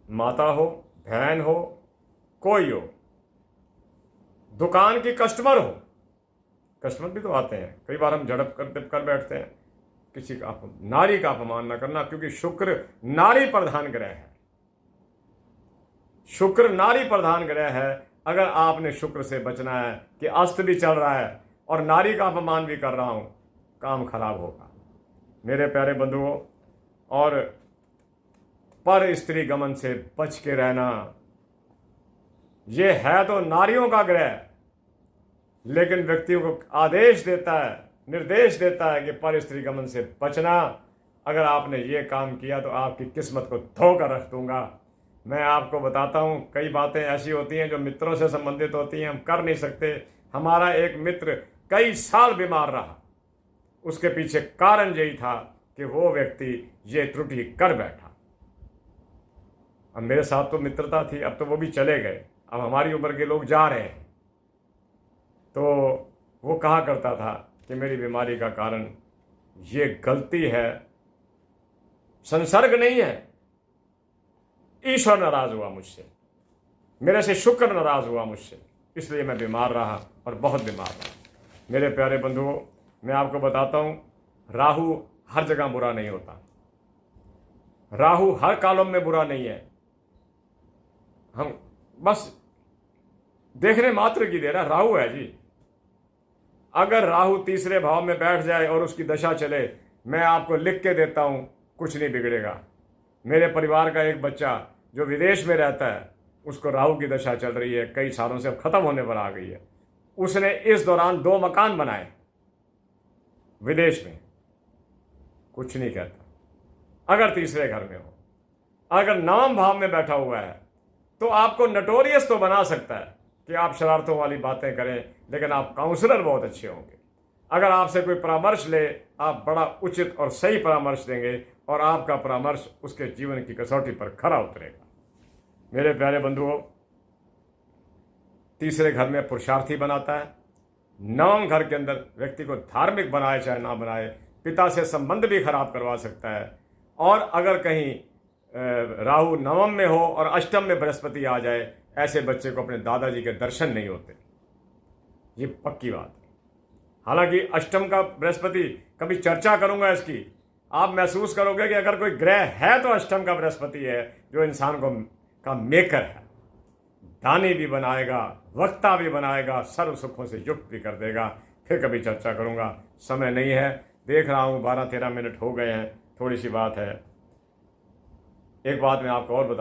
माता हो, बहन हो, कोई हो, दुकान की कस्टमर हो, कस्टमर भी तो आते हैं, कई बार हम झड़प कर बैठते हैं। किसी का नारी का अपमान न करना, क्योंकि शुक्र नारी प्रधान ग्रह है। शुक्र नारी प्रधान ग्रह है। अगर आपने शुक्र से बचना है कि अस्त भी चल रहा है और नारी का अपमान भी कर रहा हूं, काम खराब होगा मेरे प्यारे बंधुओं। और पर स्त्री गमन से बच के रहना, यह है तो नारियों का ग्रह, लेकिन व्यक्तियों को आदेश देता है, निर्देश देता है कि पर स्त्री गमन से बचना। अगर आपने ये काम किया तो आपकी किस्मत को धोकर रख दूंगा। मैं आपको बताता हूँ, कई बातें ऐसी होती हैं जो मित्रों से संबंधित होती हैं, हम कर नहीं सकते। हमारा एक मित्र कई साल बीमार रहा, उसके पीछे कारण यही था कि वो व्यक्ति ये त्रुटि कर बैठा। अब मेरे साथ तो मित्रता थी, अब तो वो भी चले गए, अब हमारी उम्र के लोग जा रहे हैं। तो वो कहा करता था कि मेरी बीमारी का कारण ये गलती है, संसर्ग नहीं है, ईश्वर नाराज हुआ मुझसे, मेरे से शुक्र नाराज हुआ मुझसे, इसलिए मैं बीमार रहा और बहुत बीमार रहा। मेरे प्यारे बंधुओं, मैं आपको बताता हूँ, राहु हर जगह बुरा नहीं होता, राहु हर कालम में बुरा नहीं है। हम बस देखने मात्र की देर है, राहु है जी। अगर राहु तीसरे भाव में बैठ जाए और उसकी दशा चले, मैं आपको लिख के देता हूं, कुछ नहीं बिगड़ेगा। मेरे परिवार का एक बच्चा जो विदेश में रहता है, उसको राहु की दशा चल रही है, कई सालों से अब खत्म होने पर आ गई है। उसने इस दौरान 2 मकान बनाए विदेश में, कुछ नहीं कहता। अगर तीसरे घर में हो, अगर नवम भाव में बैठा हुआ है, तो आपको नटोरियस तो बना सकता है कि आप शरारतों वाली बातें करें, लेकिन आप काउंसलर बहुत अच्छे होंगे। अगर आपसे कोई परामर्श ले, आप बड़ा उचित और सही परामर्श देंगे और आपका परामर्श उसके जीवन की कसौटी पर खरा उतरेगा। मेरे प्यारे बंधुओं, तीसरे घर में पुरुषार्थी बनाता है, नवम घर के अंदर व्यक्ति को धार्मिक बनाए चाहे ना बनाए, पिता से संबंध भी खराब करवा सकता है। और अगर कहीं राहु नवम में हो और अष्टम में बृहस्पति आ जाए, ऐसे बच्चे को अपने दादाजी के दर्शन नहीं होते, ये पक्की बात है। हालांकि अष्टम का बृहस्पति, कभी चर्चा करूंगा इसकी, आप महसूस करोगे कि अगर कोई ग्रह है तो अष्टम का बृहस्पति है, जो इंसान का मेकर है, दानी भी बनाएगा, वक्ता भी बनाएगा, सर्व सुखों से युक्त भी कर देगा। फिर कभी चर्चा करूंगा, समय नहीं है। देख रहा हूं 12-13 मिनट हो गए हैं, थोड़ी सी बात है। एक बात मैं आपको और बता